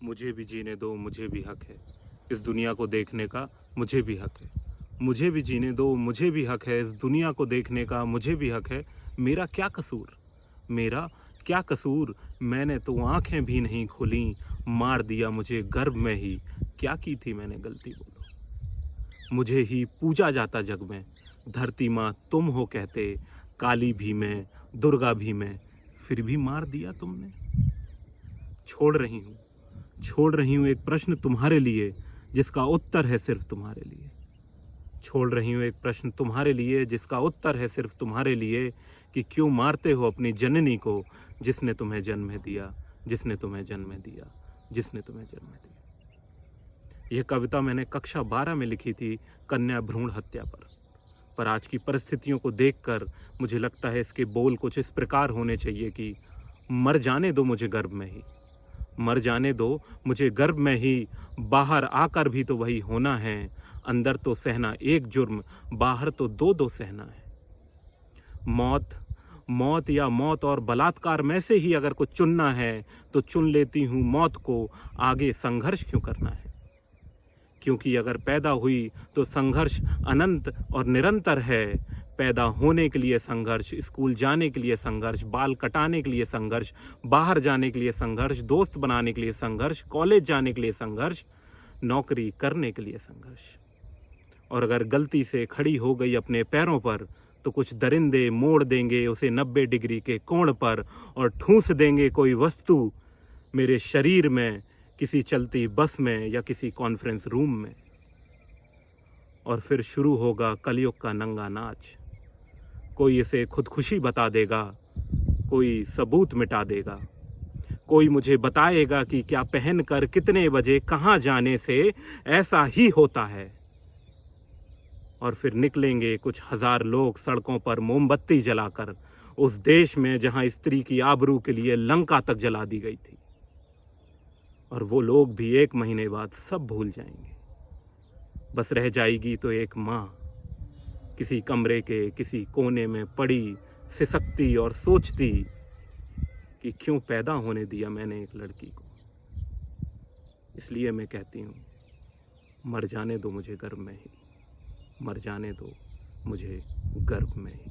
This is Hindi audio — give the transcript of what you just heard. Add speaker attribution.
Speaker 1: मुझे भी जीने दो, मुझे भी हक है इस दुनिया को देखने का, मुझे भी हक है। मुझे भी जीने दो, मुझे भी हक है इस दुनिया को देखने का, मुझे भी हक है। मेरा क्या कसूर, मेरा क्या कसूर, मैंने तो आंखें भी नहीं खोली, मार दिया मुझे गर्भ में ही। क्या की थी मैंने गलती बोलो, मुझे ही पूजा जाता जग में। धरती माँ तुम हो कहते, काली भी मैं, दुर्गा भी मैं, फिर भी मार दिया तुमने। छोड़ रही हूँ, छोड़ रही हूँ एक प्रश्न तुम्हारे लिए, जिसका उत्तर है सिर्फ तुम्हारे लिए। छोड़ रही हूँ एक प्रश्न तुम्हारे लिए, जिसका उत्तर है सिर्फ तुम्हारे लिए, कि क्यों मारते हो अपनी जननी को, जिसने तुम्हें जन्म दिया, जिसने तुम्हें जन्म दिया, जिसने तुम्हें जन्म दिया। यह कविता मैंने कक्षा 12 में लिखी थी कन्या भ्रूण हत्या पर आज की परिस्थितियों को देखकर मुझे लगता है इसके बोल कुछ इस प्रकार होने चाहिए कि मर जाने दो मुझे गर्भ में ही, मर जाने दो मुझे गर्भ में ही, बाहर आकर भी तो वही होना है। अंदर तो सहना एक जुर्म, बाहर तो दो दो सहना है। मौत, मौत या मौत और बलात्कार में से ही अगर कुछ चुनना है तो चुन लेती हूँ मौत को। आगे संघर्ष क्यों करना है, क्योंकि अगर पैदा हुई तो संघर्ष अनंत और निरंतर है। पैदा होने के लिए संघर्ष, स्कूल जाने के लिए संघर्ष, बाल कटाने के लिए संघर्ष, बाहर जाने के लिए संघर्ष, दोस्त बनाने के लिए संघर्ष, कॉलेज जाने के लिए संघर्ष, नौकरी करने के लिए संघर्ष। और अगर गलती से खड़ी हो गई अपने पैरों पर तो कुछ दरिंदे मोड़ देंगे उसे 90 डिग्री के कोण पर और ठूंस देंगे कोई वस्तु मेरे शरीर में, किसी चलती बस में या किसी कॉन्फ्रेंस रूम में। और फिर शुरू होगा कलयुग का नंगा नाच। कोई इसे खुदकुशी बता देगा, कोई सबूत मिटा देगा, कोई मुझे बताएगा कि क्या पहनकर कितने बजे कहाँ जाने से ऐसा ही होता है। और फिर निकलेंगे कुछ हजार लोग सड़कों पर मोमबत्ती जलाकर, उस देश में जहां स्त्री की आबरू के लिए लंका तक जला दी गई थी। और वो लोग भी 1 महीने बाद सब भूल जाएंगे। बस रह जाएगी तो एक माँ, किसी कमरे के किसी कोने में पड़ी सिसकती और सोचती कि क्यों पैदा होने दिया मैंने एक लड़की को। इसलिए मैं कहती हूँ, मर जाने दो मुझे गर्भ में ही, मर जाने दो मुझे गर्भ में ही।